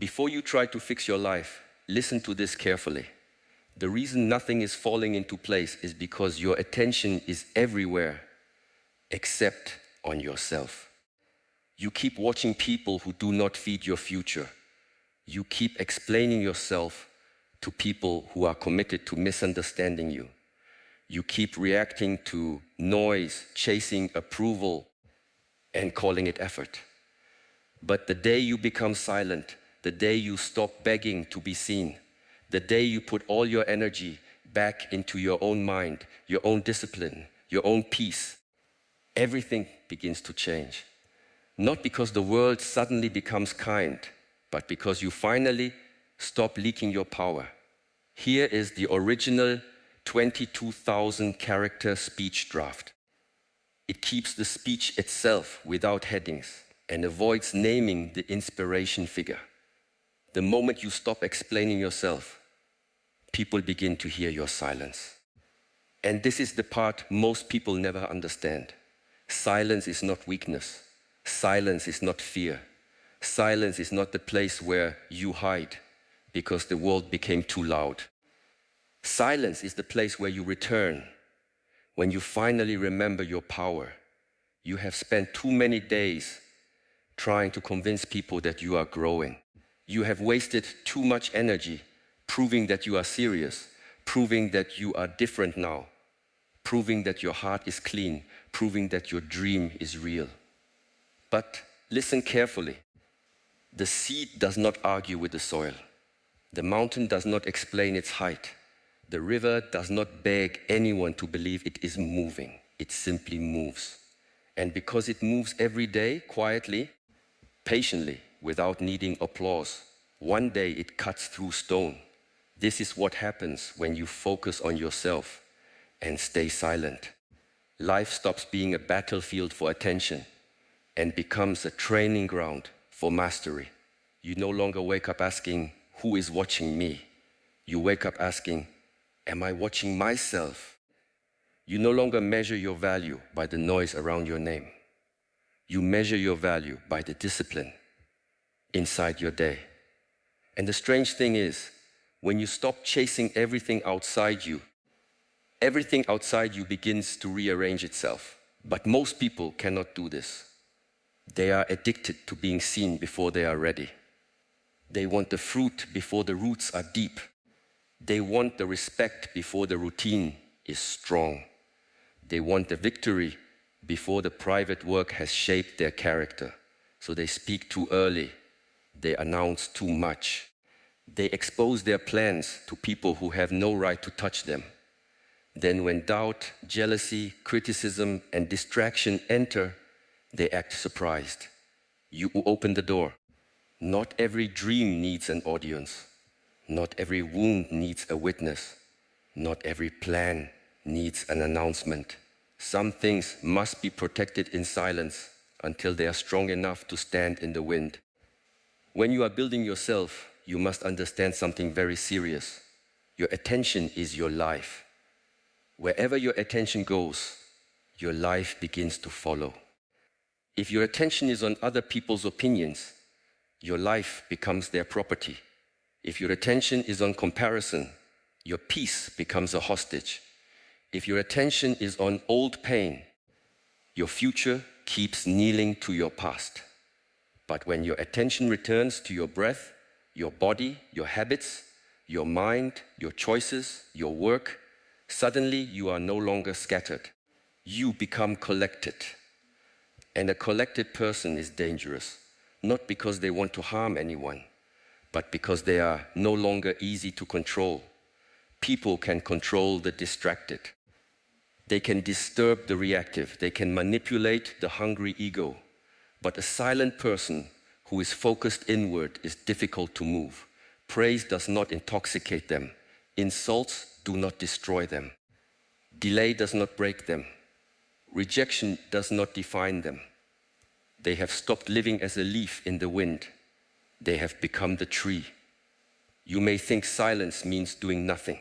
Before you try to fix your life, listen to this carefully. The reason nothing is falling into place is because your attention is everywhere except on yourself. You keep watching people who do not feed your future. You keep explaining yourself to people who are committed to misunderstanding you. You keep reacting to noise, chasing approval, and calling it effort. But the day you become silent, the day you stop begging to be seen, the day you put all your energy back into your own mind, your own discipline, your own peace, everything begins to change. Not because the world suddenly becomes kind, but because you finally stop leaking your power. Here is the original 22,000 character speech draft. It keeps the speech itself without headings and avoids naming the inspiration figure. The moment you stop explaining yourself, people begin to hear your silence. And this is the part most people never understand. Silence is not weakness. Silence is not fear. Silence is not the place where you hide because the world became too loud. Silence is the place where you return, when you finally remember your power. You have spent too many days trying to convince people that you are growing. You have wasted too much energy proving that you are serious, proving that you are different now, proving that your heart is clean, proving that your dream is real. But listen carefully. The seed does not argue with the soil. The mountain does not explain its height. The river does not beg anyone to believe it is moving. It simply moves. And because it moves every day, quietly, patiently, without needing applause, one day it cuts through stone. This is what happens when you focus on yourself and stay silent. Life stops being a battlefield for attention and becomes a training ground for mastery. You no longer wake up asking, who is watching me? You wake up asking, am I watching myself? You no longer measure your value by the noise around your name. You measure your value by the discipline inside your day. And the strange thing is, when you stop chasing everything outside you begins to rearrange itself. But most people cannot do this. They are addicted to being seen before they are ready. They want the fruit before the roots are deep. They want the respect before the routine is strong. They want the victory before the private work has shaped their character. So they speak too early. They announce too much. They expose their plans to people who have no right to touch them. Then when doubt, jealousy, criticism, and distraction enter, they act surprised. You open the door. Not every dream needs an audience. Not every wound needs a witness. Not every plan needs an announcement. Some things must be protected in silence until they are strong enough to stand in the wind. When you are building yourself, you must understand something very serious. Your attention is your life. Wherever your attention goes, your life begins to follow. If your attention is on other people's opinions, your life becomes their property. If your attention is on comparison, your peace becomes a hostage. If your attention is on old pain, your future keeps kneeling to your past. But when your attention returns to your breath, your body, your habits, your mind, your choices, your work, suddenly you are no longer scattered. You become collected. And a collected person is dangerous, not because they want to harm anyone, but because they are no longer easy to control. People can control the distracted. They can disturb the reactive. They can manipulate the hungry ego. But a silent person who is focused inward is difficult to move. Praise does not intoxicate them. Insults do not destroy them. Delay does not break them. Rejection does not define them. They have stopped living as a leaf in the wind. They have become the tree. You may think silence means doing nothing.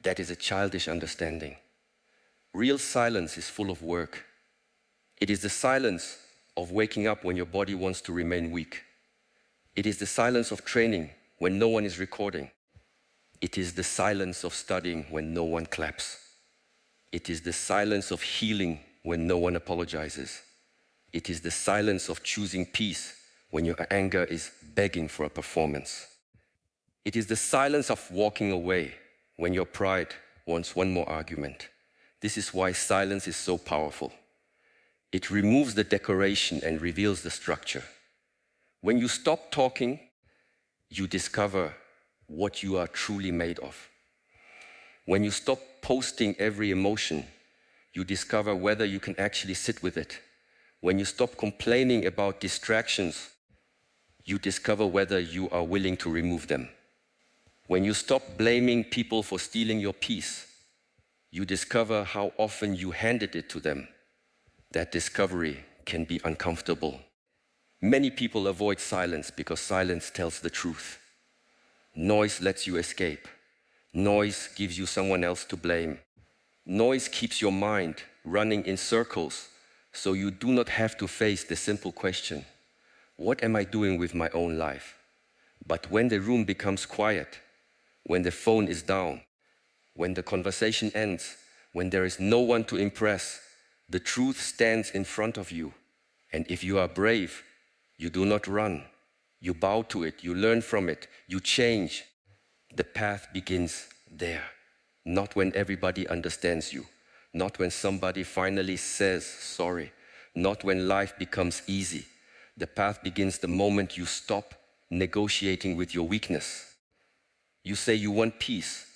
That is a childish understanding. Real silence is full of work. It is the silence of waking up when your body wants to remain weak. It is the silence of training when no one is recording. It is the silence of studying when no one claps. It is the silence of healing when no one apologizes. It is the silence of choosing peace when your anger is begging for a performance. It is the silence of walking away when your pride wants one more argument. This is why silence is so powerful. It removes the decoration and reveals the structure. When you stop talking, you discover what you are truly made of. When you stop posting every emotion, you discover whether you can actually sit with it. When you stop complaining about distractions, you discover whether you are willing to remove them. When you stop blaming people for stealing your peace, you discover how often you handed it to them. That discovery can be uncomfortable. Many people avoid silence because silence tells the truth. Noise lets you escape. Noise gives you someone else to blame. Noise keeps your mind running in circles, so you do not have to face the simple question, what am I doing with my own life? But when the room becomes quiet, when the phone is down, when the conversation ends, when there is no one to impress, the truth stands in front of you. And if you are brave, you do not run. You bow to it, you learn from it, you change. The path begins there, not when everybody understands you, not when somebody finally says sorry, not when life becomes easy. The path begins the moment you stop negotiating with your weakness. You say you want peace,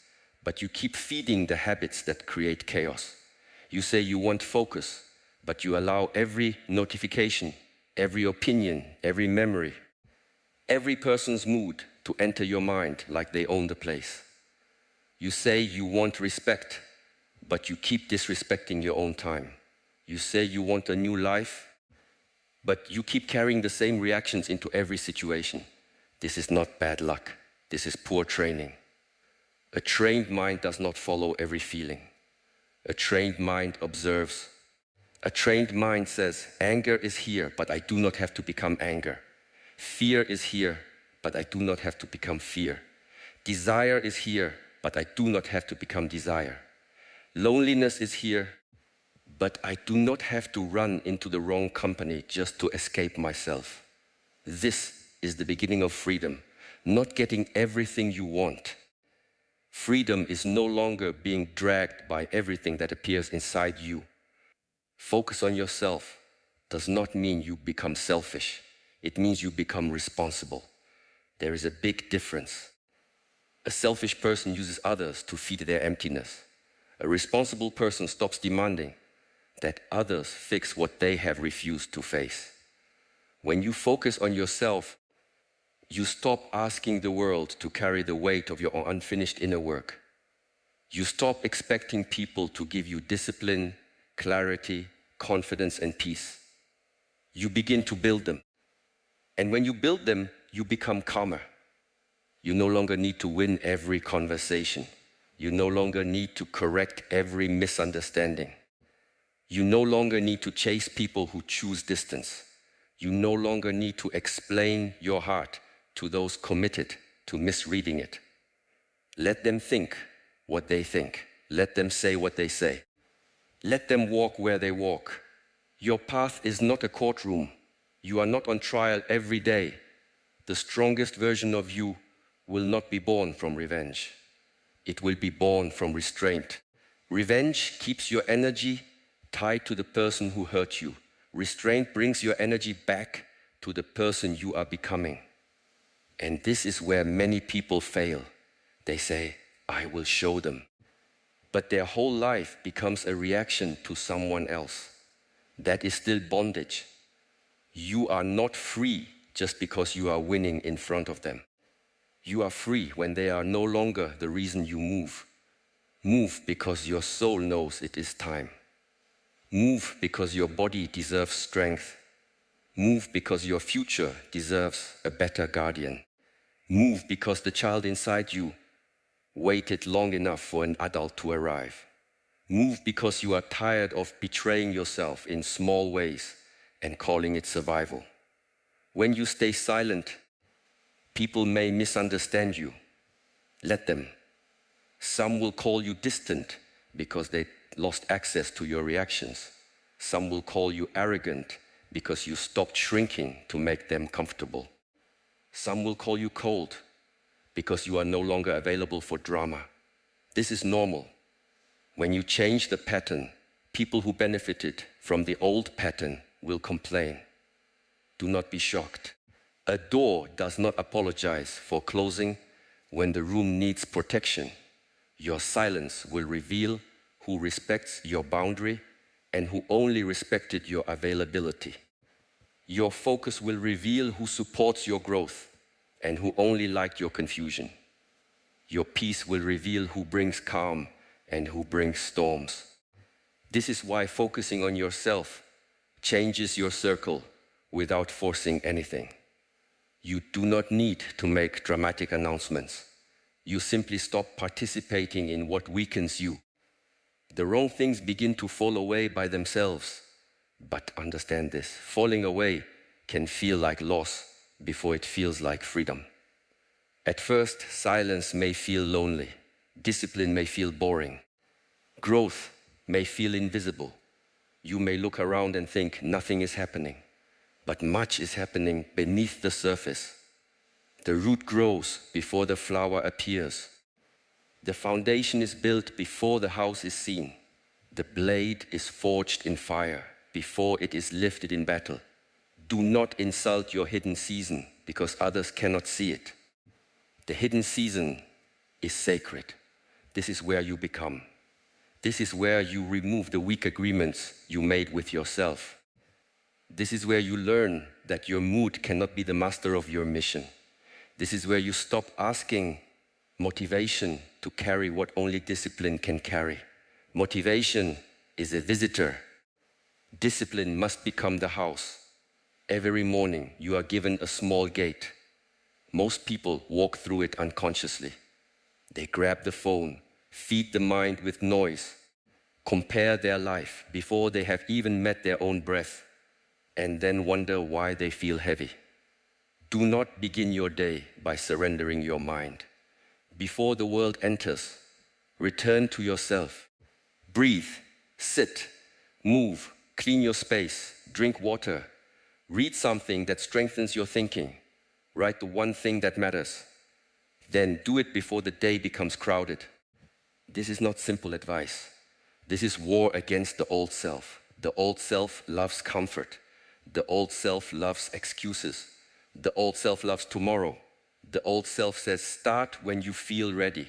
but you keep feeding the habits that create chaos. You say you want focus, but you allow every notification, every opinion, every memory, every person's mood to enter your mind like they own the place. You say you want respect, but you keep disrespecting your own time. You say you want a new life, but you keep carrying the same reactions into every situation. This is not bad luck. This is poor training. A trained mind does not follow every feeling. A trained mind observes. A trained mind says, anger is here, but I do not have to become anger. Fear is here, but I do not have to become fear. Desire is here, but I do not have to become desire. Loneliness is here, but I do not have to run into the wrong company just to escape myself. This is the beginning of freedom, not getting everything you want. Freedom is no longer being dragged by everything that appears inside you. Focus on yourself does not mean you become selfish. It means you become responsible. There is a big difference. A selfish person uses others to feed their emptiness. A responsible person stops demanding that others fix what they have refused to face. When you focus on yourself, you stop asking the world to carry the weight of your unfinished inner work. You stop expecting people to give you discipline, clarity, confidence, and peace. You begin to build them. And when you build them, you become calmer. You no longer need to win every conversation. You no longer need to correct every misunderstanding. You no longer need to chase people who choose distance. You no longer need to explain your heart to those committed to misreading it. Let them think what they think. Let them say what they say. Let them walk where they walk. Your path is not a courtroom. You are not on trial every day. The strongest version of you will not be born from revenge. It will be born from restraint. Revenge keeps your energy tied to the person who hurt you. Restraint brings your energy back to the person you are becoming. And this is where many people fail. They say, I will show them. But their whole life becomes a reaction to someone else. That is still bondage. You are not free just because you are winning in front of them. You are free when they are no longer the reason you move. Move because your soul knows it is time. Move because your body deserves strength. Move because your future deserves a better guardian. Move because the child inside you waited long enough for an adult to arrive. Move because you are tired of betraying yourself in small ways and calling it survival. When you stay silent, People may misunderstand you. Let them. Some will call you distant because they lost access to your reactions. Some will call you arrogant because you stopped shrinking to make them comfortable. Some will call you cold because you are no longer available for drama. This is normal. When you change the pattern, people who benefited from the old pattern will complain. Do not be shocked. A door does not apologize for closing when the room needs protection. Your silence will reveal who respects your boundary and who only respected your availability. Your focus will reveal who supports your growth and who only liked your confusion. Your peace will reveal who brings calm and who brings storms. This is why focusing on yourself changes your circle without forcing anything. You do not need to make dramatic announcements. You simply stop participating in what weakens you. The wrong things begin to fall away by themselves. But understand this, falling away can feel like loss before it feels like freedom. At first, silence may feel lonely. Discipline may feel boring. Growth may feel invisible. You may look around and think nothing is happening, but much is happening beneath the surface. The root grows before the flower appears. The foundation is built before the house is seen. The blade is forged in fire before it is lifted in battle. Do not insult your hidden season because others cannot see it. The hidden season is sacred. This is where you become. This is where you remove the weak agreements you made with yourself. This is where you learn that your mood cannot be the master of your mission. This is where you stop asking motivation to carry what only discipline can carry. Motivation is a visitor. Discipline must become the house. Every morning you are given a small gate. Most people walk through it unconsciously. They grab the phone, feed the mind with noise, compare their life before they have even met their own breath, and then wonder why they feel heavy. Do not begin your day by surrendering your mind. Before the world enters, return to yourself. Breathe, sit, move, clean your space, drink water, read something that strengthens your thinking, write the one thing that matters. Then do it before the day becomes crowded. This is not simple advice. This is war against the old self. The old self loves comfort. The old self loves excuses. The old self loves tomorrow. The old self says, start when you feel ready.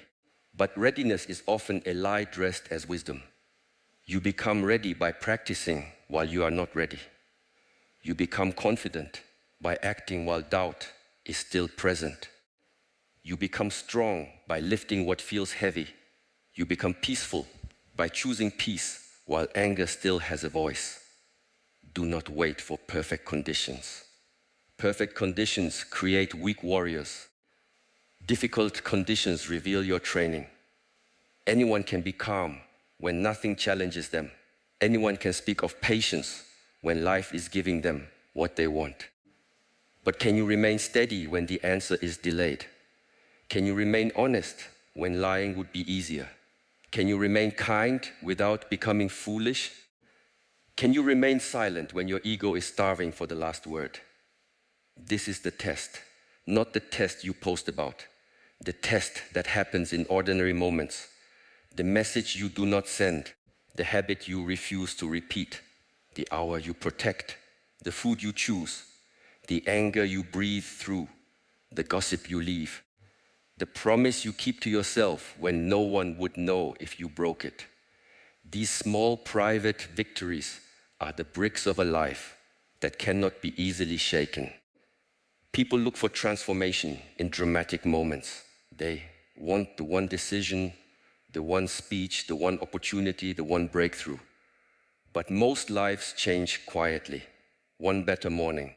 But readiness is often a lie dressed as wisdom. You become ready by practicing while you are not ready. You become confident by acting while doubt is still present. You become strong by lifting what feels heavy. You become peaceful by choosing peace while anger still has a voice. Do not wait for perfect conditions. Perfect conditions create weak warriors. Difficult conditions reveal your training. Anyone can be calm when nothing challenges them. Anyone can speak of patience when life is giving them what they want. But can you remain steady when the answer is delayed? Can you remain honest when lying would be easier? Can you remain kind without becoming foolish? Can you remain silent when your ego is starving for the last word? This is the test, not the test you post about, the test that happens in ordinary moments, the message you do not send, the habit you refuse to repeat, the hour you protect, the food you choose, the anger you breathe through, the gossip you leave, the promise you keep to yourself when no one would know if you broke it. These small private victories are the bricks of a life that cannot be easily shaken. People look for transformation in dramatic moments. They want the one decision, the one speech, the one opportunity, the one breakthrough. But most lives change quietly. One better morning,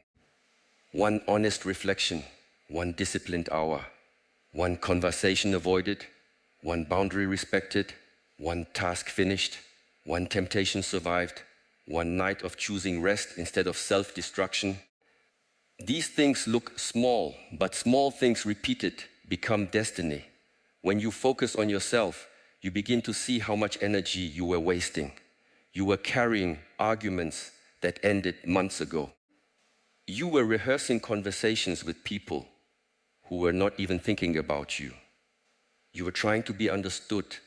one honest reflection, one disciplined hour, one conversation avoided, one boundary respected, one task finished, one temptation survived, one night of choosing rest instead of self-destruction. These things look small, but small things repeated become destiny. When you focus on yourself, you begin to see how much energy you were wasting. You were carrying arguments that ended months ago. You were rehearsing conversations with people who were not even thinking about you. You were trying to be understood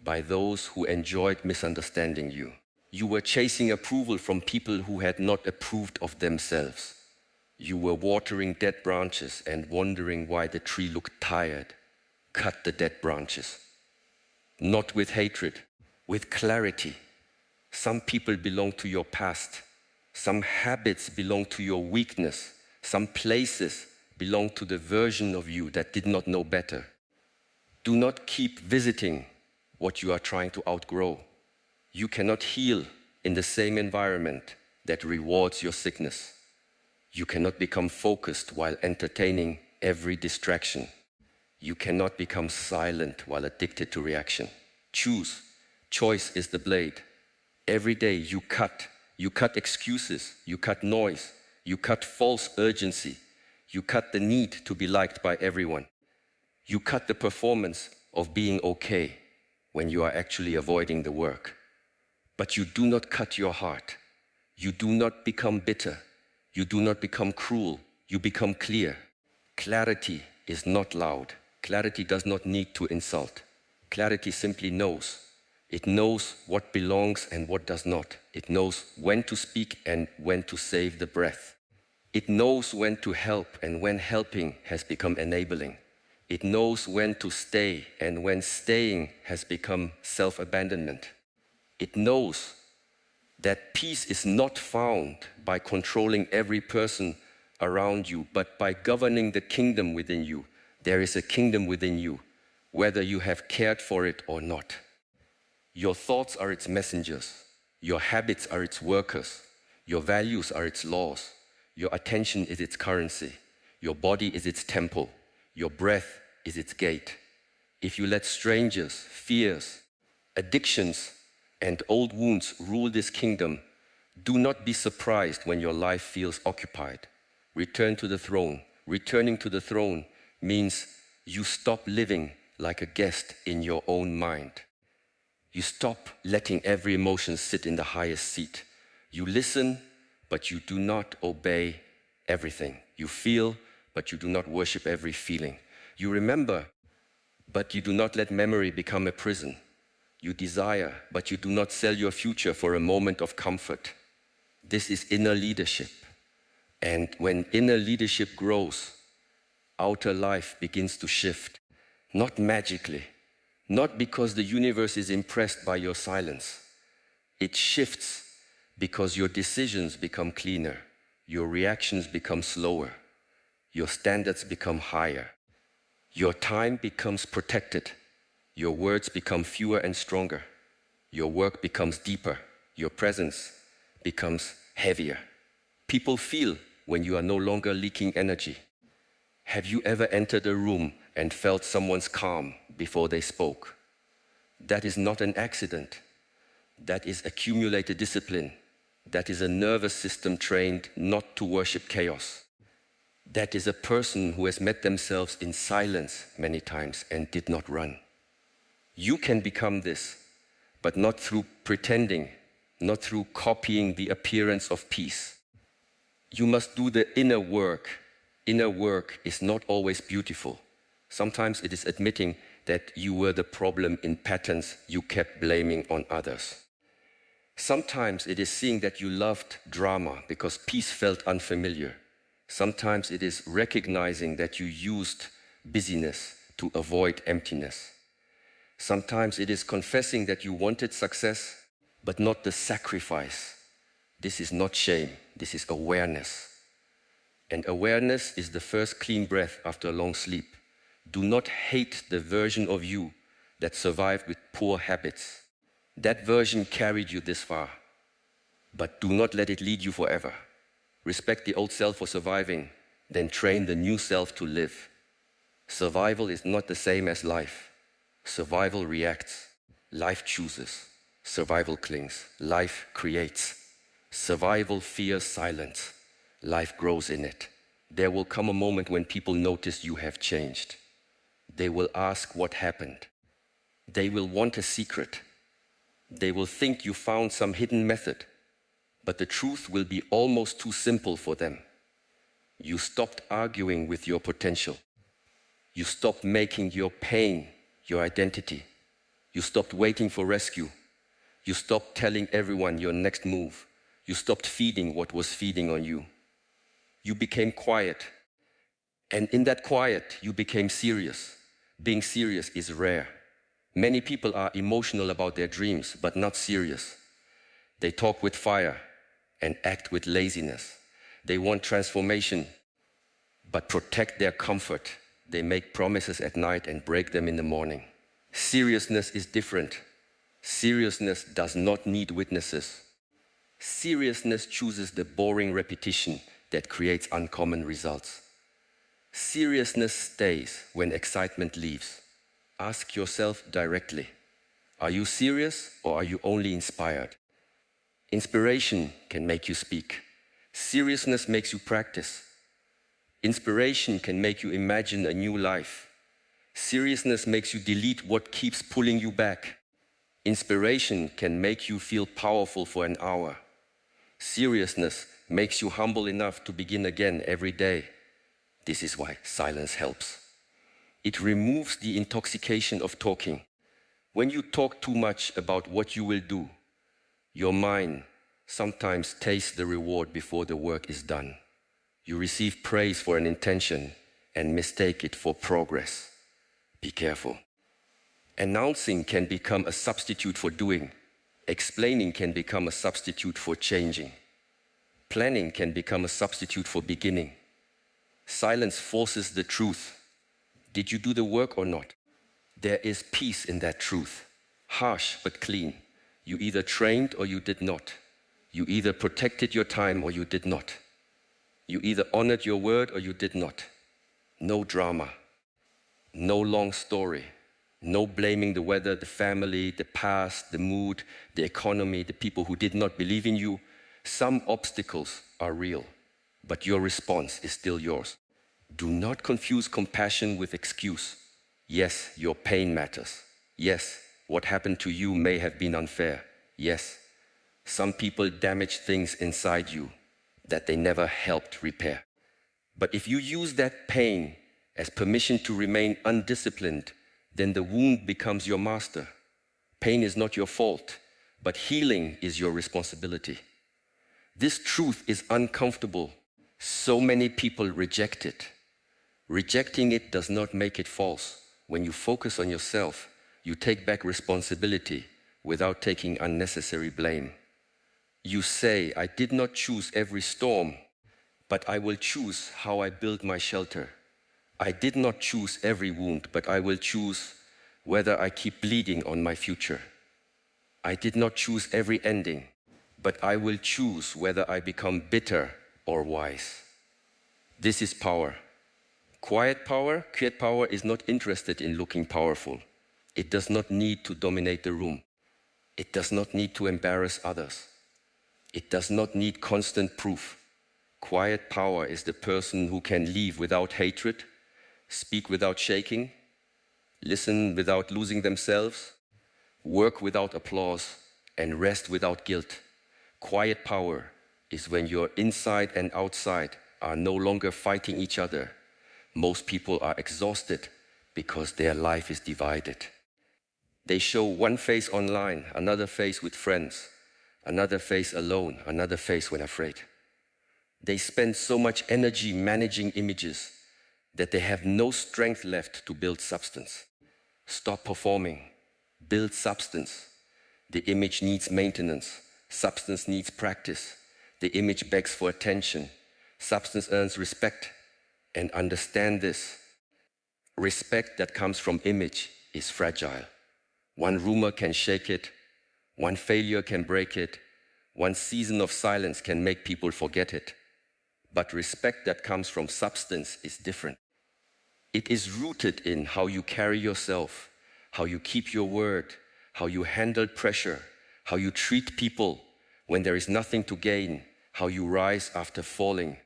by those who enjoyed misunderstanding you. You were chasing approval from people who had not approved of themselves. You were watering dead branches and wondering why the tree looked tired. Cut the dead branches. Not with hatred, with clarity. Some people belong to your past. Some habits belong to your weakness. Some places belong to the version of you that did not know better. Do not keep visiting what you are trying to outgrow. You cannot heal in the same environment that rewards your sickness. You cannot become focused while entertaining every distraction. You cannot become silent while addicted to reaction. Choose. Choice is the blade. Every day you cut excuses, you cut noise, you cut false urgency, you cut the need to be liked by everyone. You cut the performance of being okay when you are actually avoiding the work. But you do not cut your heart. You do not become bitter. You do not become cruel. You become clear. Clarity is not loud. Clarity does not need to insult. Clarity simply knows. It knows what belongs and what does not. It knows when to speak and when to save the breath. It knows when to help and when helping has become enabling. It knows when to stay and when staying has become self-abandonment. It knows that peace is not found by controlling every person around you, but by governing the kingdom within you. There is a kingdom within you, whether you have cared for it or not. Your thoughts are its messengers. Your habits are its workers. Your values are its laws. Your attention is its currency. Your body is its temple. Your breath is its gate. If you let strangers, fears, addictions, and old wounds rule this kingdom, do not be surprised when your life feels occupied. Return to the throne. Returning to the throne means you stop living like a guest in your own mind. You stop letting every emotion sit in the highest seat. You listen, but you do not obey everything. You feel, but you do not worship every feeling. You remember, but you do not let memory become a prison. You desire, but you do not sell your future for a moment of comfort. This is inner leadership. And when inner leadership grows, outer life begins to shift. Not magically, not because the universe is impressed by your silence. It shifts because your decisions become cleaner, your reactions become slower, your standards become higher, your time becomes protected, your words become fewer and stronger, your work becomes deeper, your presence becomes heavier. People feel when you are no longer leaking energy. Have you ever entered a room and felt someone's calm before they spoke? That is not an accident. That is accumulated discipline. That is a nervous system trained not to worship chaos. That is a person who has met themselves in silence many times and did not run. You can become this, but not through pretending, not through copying the appearance of peace. You must do the inner work. Inner work is not always beautiful. Sometimes it is admitting that you were the problem in patterns you kept blaming on others. Sometimes it is seeing that you loved drama because peace felt unfamiliar. Sometimes it is recognizing that you used busyness to avoid emptiness. Sometimes it is confessing that you wanted success, but not the sacrifice. This is not shame, this is awareness. And awareness is the first clean breath after a long sleep. Do not hate the version of you that survived with poor habits. That version carried you this far, but do not let it lead you forever. Respect the old self for surviving, then train the new self to live. Survival is not the same as life. Survival reacts. Life chooses. Survival clings. Life creates. Survival fears silence. Life grows in it. There will come a moment when people notice you have changed. They will ask what happened. They will want a secret. They will think you found some hidden method, but the truth will be almost too simple for them. You stopped arguing with your potential. You stopped making your pain your identity. You stopped waiting for rescue. You stopped telling everyone your next move. You stopped feeding what was feeding on you. You became quiet. And in that quiet, you became serious. Being serious is rare. Many people are emotional about their dreams, but not serious. They talk with fire and act with laziness. They want transformation, but protect their comfort. They make promises at night and break them in the morning. Seriousness is different. Seriousness does not need witnesses. Seriousness chooses the boring repetition that creates uncommon results. Seriousness stays when excitement leaves. Ask yourself directly, are you serious or are you only inspired? Inspiration can make you speak. Seriousness makes you practice. Inspiration can make you imagine a new life. Seriousness makes you delete what keeps pulling you back. Inspiration can make you feel powerful for an hour. Seriousness makes you humble enough to begin again every day. This is why silence helps. It removes the intoxication of talking. When you talk too much about what you will do, your mind sometimes tastes the reward before the work is done. You receive praise for an intention and mistake it for progress. Be careful. Announcing can become a substitute for doing. Explaining can become a substitute for changing. Planning can become a substitute for beginning. Silence forces the truth. Did you do the work or not? There is peace in that truth. Harsh but clean. You either trained or you did not. You either protected your time or you did not. You either honored your word or you did not. No drama. No long story. No blaming the weather, the family, the past, the mood, the economy, the people who did not believe in you. Some obstacles are real, but your response is still yours. Do not confuse compassion with excuse. Yes, your pain matters. Yes, what happened to you may have been unfair. Yes, some people damage things inside you that they never helped repair. But if you use that pain as permission to remain undisciplined, then the wound becomes your master. Pain is not your fault, but healing is your responsibility. This truth is uncomfortable. So many people reject it. Rejecting it does not make it false. When you focus on yourself, you take back responsibility without taking unnecessary blame. You say, I did not choose every storm, but I will choose how I build my shelter. I did not choose every wound, but I will choose whether I keep bleeding on my future. I did not choose every ending, but I will choose whether I become bitter or wise. This is power. Quiet power is not interested in looking powerful. It does not need to dominate the room. It does not need to embarrass others. It does not need constant proof. Quiet power is the person who can leave without hatred, speak without shaking, listen without losing themselves, work without applause, and rest without guilt. Quiet power is when your inside and outside are no longer fighting each other. Most people are exhausted because their life is divided. They show one face online, another face with friends, another face alone, another face when afraid. They spend so much energy managing images that they have no strength left to build substance. Stop performing. Build substance. The image needs maintenance. Substance needs practice. The image begs for attention. Substance earns respect. And understand this. Respect that comes from image is fragile. One rumor can shake it. One failure can break it. One season of silence can make people forget it. But respect that comes from substance is different. It is rooted in how you carry yourself, how you keep your word, how you handle pressure, how you treat people when there is nothing to gain, how you rise after falling.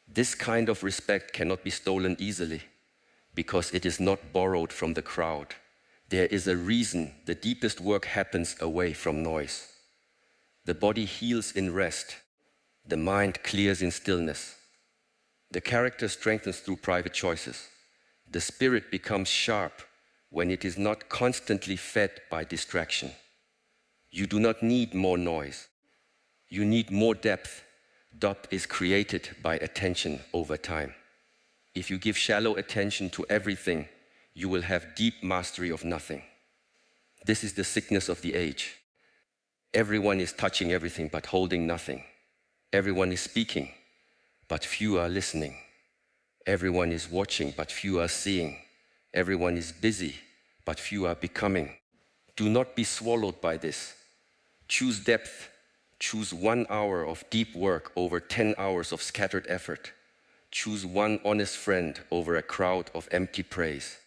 This kind of respect cannot be stolen easily because it is not borrowed from the crowd. There is a reason the deepest work happens away from noise. The body heals in rest. The mind clears in stillness. The character strengthens through private choices. The spirit becomes sharp when it is not constantly fed by distraction. You do not need more noise. You need more depth. Depth is created by attention over time. If you give shallow attention to everything, you will have deep mastery of nothing. This is the sickness of the age. Everyone is touching everything but holding nothing. Everyone is speaking, but few are listening. Everyone is watching, but few are seeing. Everyone is busy, but few are becoming. Do not be swallowed by this. Choose depth. Choose 1 hour of deep work over 10 hours of scattered effort. Choose one honest friend over a crowd of empty praise.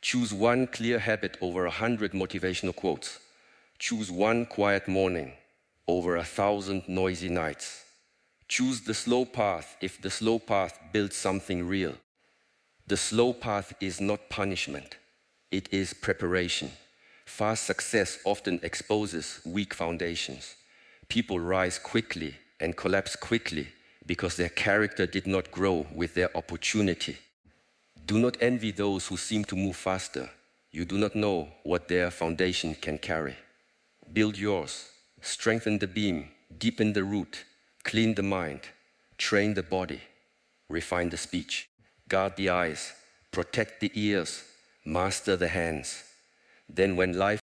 Choose one clear habit over 100 motivational quotes. Choose one quiet morning over 1,000 noisy nights. Choose the slow path if the slow path builds something real. The slow path is not punishment. It is preparation. Fast success often exposes weak foundations. People rise quickly and collapse quickly because their character did not grow with their opportunity. Do not envy those who seem to move faster. You do not know what their foundation can carry. Build yours. Strengthen the beam. Deepen the root. Clean the mind. Train the body. Refine the speech. Guard the eyes. Protect the ears. Master the hands. Then when life